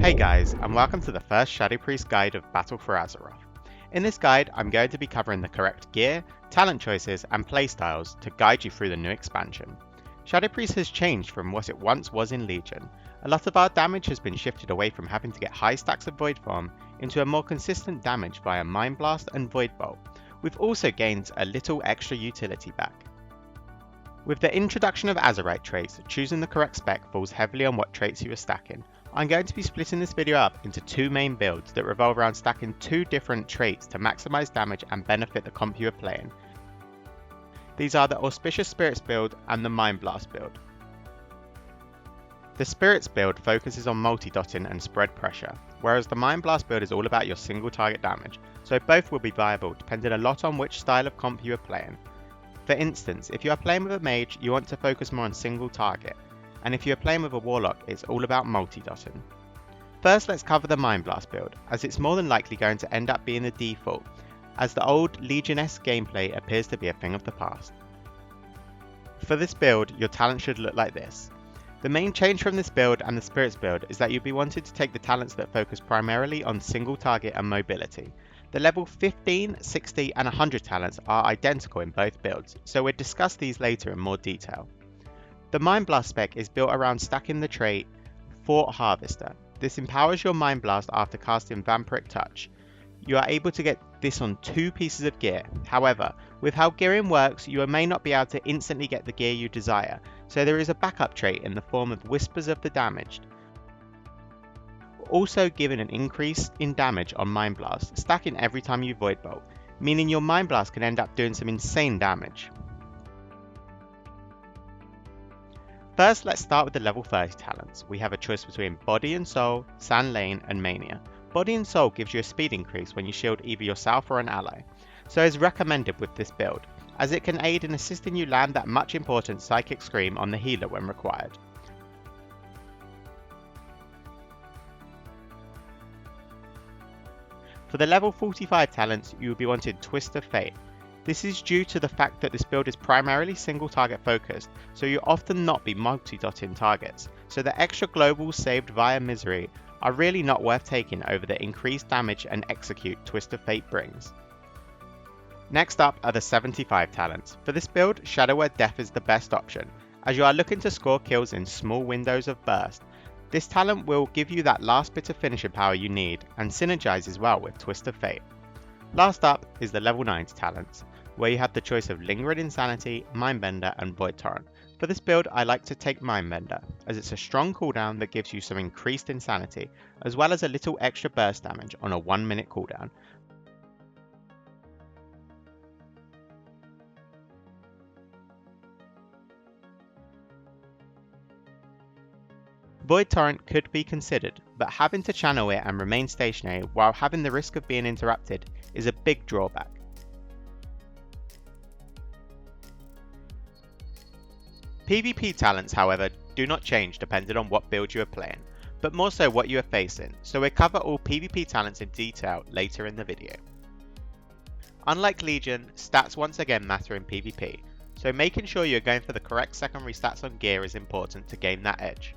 Hey guys, and welcome to the first Shadow Priest guide of Battle for Azeroth. In this guide, I'm going to be covering the correct gear, talent choices, and playstyles to guide you through the new expansion. Shadow Priest has changed from what it once was in Legion. A lot of our damage has been shifted away from having to get high stacks of Void Form into a more consistent damage via Mind Blast and Void Bolt. We've also gained a little extra utility back. With the introduction of Azerite Traits, choosing the correct spec falls heavily on what traits you are stacking. I'm going to be splitting this video up into two main builds that revolve around stacking two different traits to maximize damage and benefit the comp you are playing. These are the Auspicious Spirits build and the Mind Blast build. The Spirits build focuses on multi-dotting and spread pressure, whereas the Mind Blast build is all about your single target damage, so both will be viable depending a lot on which style of comp you are playing. For instance, if you are playing with a mage, you want to focus more on single target, and if you are playing with a warlock, it's all about multi-dotting. First, let's cover the Mind Blast build, as it's more than likely going to end up being the default, as the old Legion-esque gameplay appears to be a thing of the past. For this build, your talent should look like this. The main change from this build and the Spirits build is that you'll be wanted to take the talents that focus primarily on single target and mobility. The level 15, 60 and 100 talents are identical in both builds, so we'll discuss these later in more detail. The Mind Blast spec is built around stacking the trait Fort Harvester. This empowers your Mind Blast after casting Vampiric Touch. You are able to get this on two pieces of gear. However, with how gearing works, you may not be able to instantly get the gear you desire, so there is a backup trait in the form of Whispers of the Damaged, also giving an increase in damage on Mind Blast, stacking every time you Void Bolt, meaning your Mind Blast can end up doing some insane damage. First, let's start with the level 30 talents. We have a choice between Body and Soul, Sand Lane, and Mania. Body and Soul gives you a speed increase when you shield either yourself or an ally, so is recommended with this build, as it can aid in assisting you land that much important Psychic Scream on the healer when required. For the level 45 talents, you will be wanted Twist of Fate. This is due to the fact that this build is primarily single target focused, so you'll often not be multi-dotting targets, so the extra globals saved via Misery are really not worth taking over the increased damage and execute Twist of Fate brings. Next up are the 75 talents. For this build, Shadow Word Death is the best option, as you are looking to score kills in small windows of burst. This talent will give you that last bit of finishing power you need, and synergizes well with Twist of Fate. Last up is the level 90 talents, where you have the choice of Lingering Insanity, Mindbender, and Void Torrent. For this build, I like to take Mindbender, as it's a strong cooldown that gives you some increased insanity, as well as a little extra burst damage on a 1 minute cooldown. Void Torrent could be considered, but having to channel it and remain stationary while having the risk of being interrupted is a big drawback. PvP talents, however, do not change depending on what build you are playing, but more so what you are facing, so we'll cover all PvP talents in detail later in the video. Unlike Legion, stats once again matter in PvP, so making sure you're going for the correct secondary stats on gear is important to gain that edge.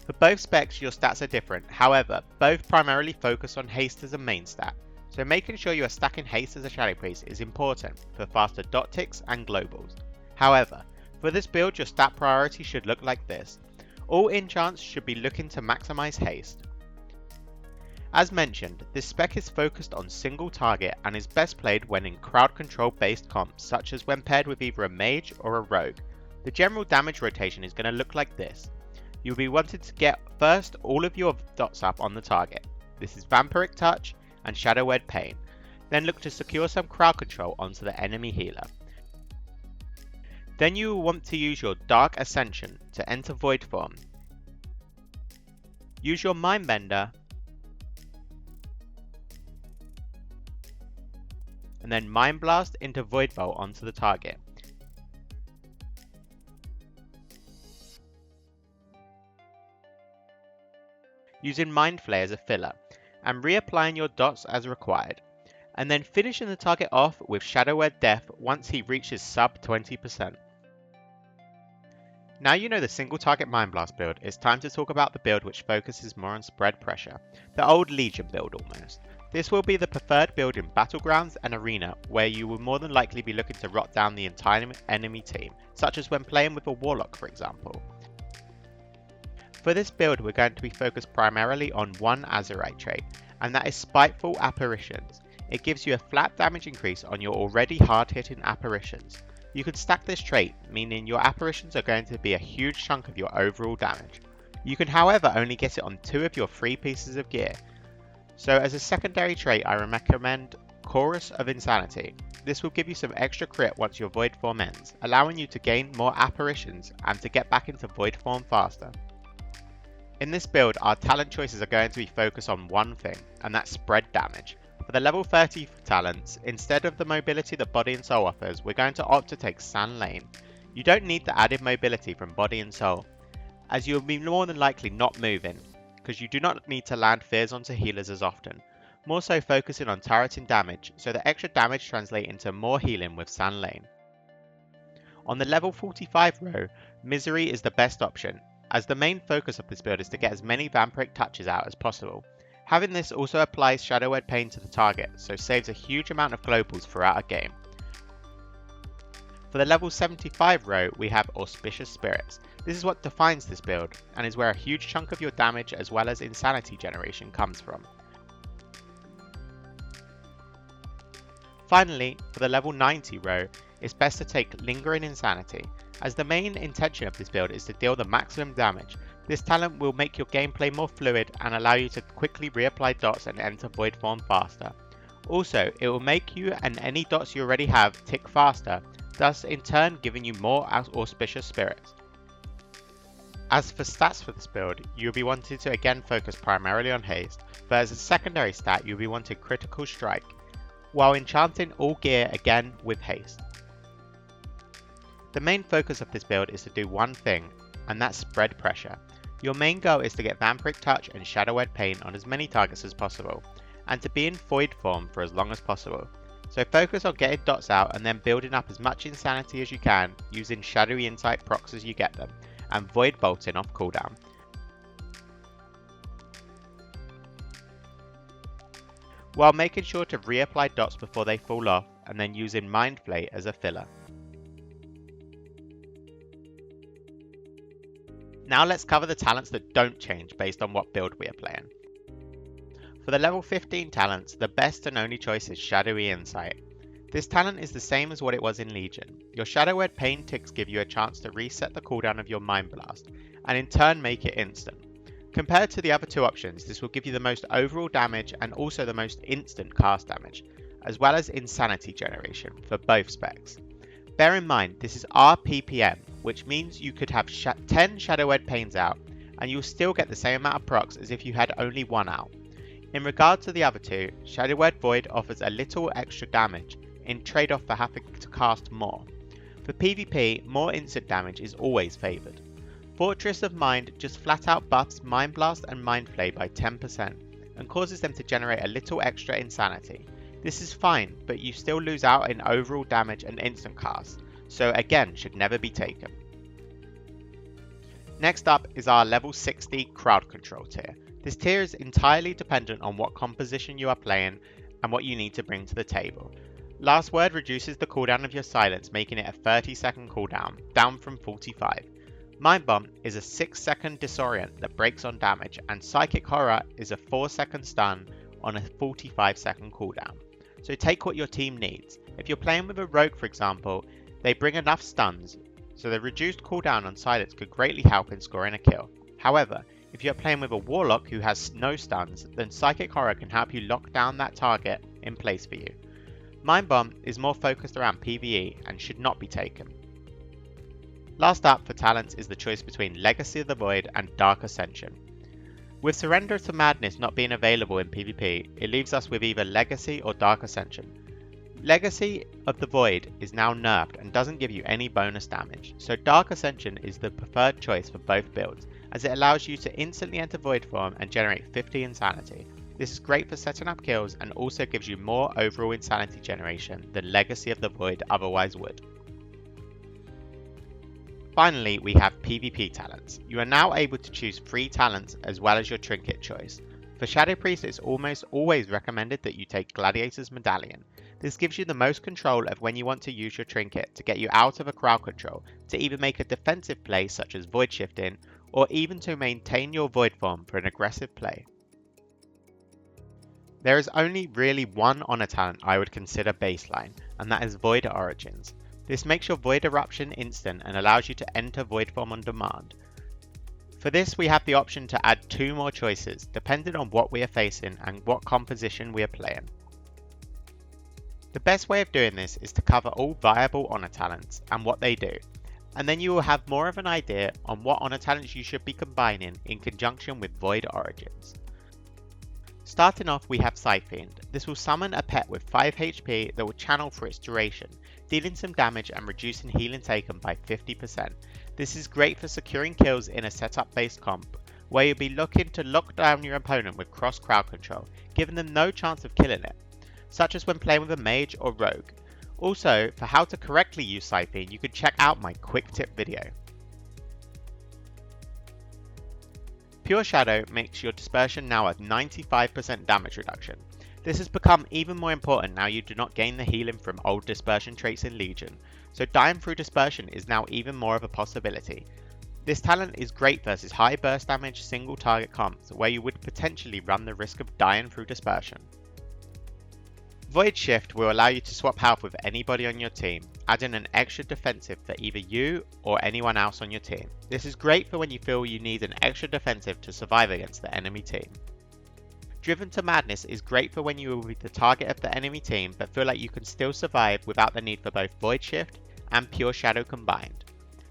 For both specs, your stats are different, however, both primarily focus on haste as a main stat, so making sure you are stacking haste as a Shadow Priest is important for faster dot ticks and globals. However, for this build, your stat priority should look like this. All enchants should be looking to maximize haste. As mentioned, this spec is focused on single target and is best played when in crowd control based comps, such as when paired with either a mage or a rogue. The general damage rotation is going to look like this. You'll be wanted to get first all of your dots up on the target. This is Vampiric Touch and Shadow Word Pain. Then look to secure some crowd control onto the enemy healer. Then you will want to use your Dark Ascension to enter Void Form. Use your Mindbender, and then Mind Blast into Void Bolt onto the target. Using Mind Flare as a filler, and reapplying your dots as required, and then finishing the target off with Shadow Word Death once he reaches sub 20%. Now you know the single target Mind Blast build, it's time to talk about the build which focuses more on spread pressure, the old Legion build almost. This will be the preferred build in Battlegrounds and Arena, where you will more than likely be looking to rot down the entire enemy team, such as when playing with a Warlock for example. For this build we're going to be focused primarily on one Azerite trait, and that is Spiteful Apparitions. It gives you a flat damage increase on your already hard hitting apparitions. You can stack this trait, meaning your apparitions are going to be a huge chunk of your overall damage. You can however only get it on 2 of your 3 pieces of gear. So as a secondary trait I recommend Chorus of Insanity. This will give you some extra crit once your void form ends, allowing you to gain more apparitions and to get back into void form faster. In this build our talent choices are going to be focused on one thing, and that's spread damage. For the level 30 talents, instead of the mobility that Body and Soul offers, we're going to opt to take Sand Lane. You don't need the added mobility from Body and Soul, as you'll be more than likely not moving, because you do not need to land fears onto healers as often, more so focusing on turreting damage, so the extra damage translates into more healing with Sand Lane. On the level 45 row, Misery is the best option, as the main focus of this build is to get as many vampiric touches out as possible. Having this also applies Shadow Word Pain to the target, so saves a huge amount of globals throughout a game. For the level 75 row, we have Auspicious Spirits. This is what defines this build, and is where a huge chunk of your damage as well as insanity generation comes from. Finally, for the level 90 row, it's best to take Lingering Insanity, as the main intention of this build is to deal the maximum damage. This talent will make your gameplay more fluid and allow you to quickly reapply dots and enter void form faster. Also, it will make you and any dots you already have tick faster, thus in turn giving you more Auspicious Spirits. As for stats for this build, you'll be wanting to again focus primarily on haste, but as a secondary stat you'll be wanting critical strike, while enchanting all gear again with haste. The main focus of this build is to do one thing, and that's spread pressure. Your main goal is to get Vampiric Touch and Shadow Word Pain on as many targets as possible, and to be in void form for as long as possible. So focus on getting dots out and then building up as much insanity as you can using Shadowy Insight procs as you get them, and void bolting off cooldown. While making sure to reapply dots before they fall off, and then using Mind Flay as a filler. Now let's cover the talents that don't change based on what build we are playing. For the level 15 talents, the best and only choice is Shadowy Insight. This talent is the same as what it was in Legion. Your Shadow Word Pain ticks give you a chance to reset the cooldown of your Mind Blast, and in turn make it instant. Compared to the other two options, this will give you the most overall damage and also the most instant cast damage, as well as insanity generation for both specs. Bear in mind, this is RPPM, which means you could have 10 Shadow Word Pains out, and you'll still get the same amount of procs as if you had only one out. In regard to the other two, Shadow Word Void offers a little extra damage, in trade-off for having to cast more. For PvP, more instant damage is always favoured. Fortress of Mind just flat out buffs Mind Blast and Mind Flay by 10%, and causes them to generate a little extra insanity. This is fine, but you still lose out in overall damage and instant cast, so again should never be taken. Next up is our level 60 Crowd Control tier. This tier is entirely dependent on what composition you are playing and what you need to bring to the table. Last Word reduces the cooldown of your silence, making it a 30-second cooldown, down from 45. Mind Bomb is a 6-second disorient that breaks on damage, and Psychic Horror is a 4-second stun on a 45-second cooldown. So take what your team needs. If you're playing with a rogue for example, they bring enough stuns, so the reduced cooldown on silence could greatly help in scoring a kill. However, if you're playing with a warlock who has no stuns, then Psychic Horror can help you lock down that target in place for you. Mind Bomb is more focused around PvE and should not be taken. Last up for talents is the choice between Legacy of the Void and Dark Ascension. With Surrender to Madness not being available in PvP, it leaves us with either Legacy or Dark Ascension. Legacy of the Void is now nerfed and doesn't give you any bonus damage, so Dark Ascension is the preferred choice for both builds, as it allows you to instantly enter Void form and generate 50 insanity. This is great for setting up kills and also gives you more overall insanity generation than Legacy of the Void otherwise would. Finally, we have PvP talents. You are now able to choose 3 talents as well as your trinket choice. For Shadow Priest, it's almost always recommended that you take Gladiator's Medallion. This gives you the most control of when you want to use your trinket to get you out of a crowd control, to either make a defensive play such as void shifting, or even to maintain your void form for an aggressive play. There is only really one honor talent I would consider baseline, and that is Void Origins. This makes your Void Eruption instant and allows you to enter void form on demand. For this, we have the option to add 2 more choices, depending on what we are facing and what composition we are playing. The best way of doing this is to cover all viable honor talents and what they do, and then you will have more of an idea on what honor talents you should be combining in conjunction with Void Origins. Starting off, we have Scythe. This will summon a pet with 5 HP that will channel for its duration, dealing some damage and reducing healing taken by 50%. This is great for securing kills in a setup based comp, where you'll be looking to lock down your opponent with cross crowd control, giving them no chance of killing it, such as when playing with a mage or rogue. Also, for how to correctly use Scythe, you can check out my quick tip video. Pure Shadow makes your dispersion now a 95% damage reduction. This has become even more important now you do not gain the healing from old dispersion traits in Legion, so dying through dispersion is now even more of a possibility. This talent is great versus high burst damage single target comps where you would potentially run the risk of dying through dispersion. Void Shift will allow you to swap health with anybody on your team, adding an extra defensive for either you or anyone else on your team. This is great for when you feel you need an extra defensive to survive against the enemy team. Driven to Madness is great for when you will be the target of the enemy team but feel like you can still survive without the need for both Void Shift and Pure Shadow combined.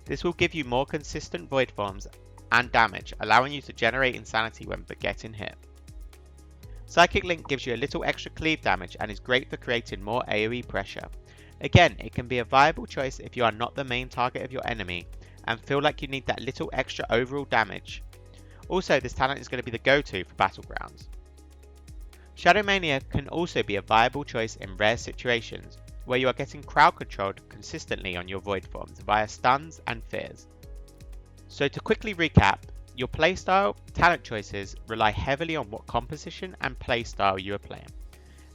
This will give you more consistent void forms and damage, allowing you to generate insanity when getting hit. Psychic Link gives you a little extra cleave damage and is great for creating more AoE pressure. Again, it can be a viable choice if you are not the main target of your enemy and feel like you need that little extra overall damage. Also, this talent is going to be the go-to for Battlegrounds. Shadow Mania can also be a viable choice in rare situations where you are getting crowd controlled consistently on your void forms via stuns and fears. So to quickly recap, your playstyle talent choices rely heavily on what composition and playstyle you are playing.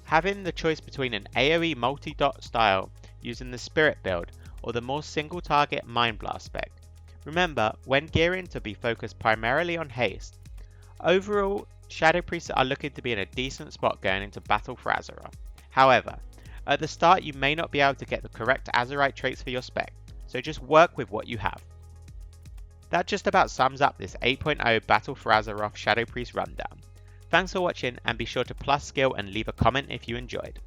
Having the choice between an AoE multi-dot style using the Spirit build or the more single target Mind Blast spec. Remember, when gearing to be focused primarily on haste. Overall, Shadow Priests are looking to be in a decent spot going into battle for Azeroth. However, at the start you may not be able to get the correct Azerite traits for your spec, so just work with what you have. That just about sums up this 8.0 Battle for Azeroth Shadow Priest rundown. Thanks for watching and be sure to plus skill and leave a comment if you enjoyed.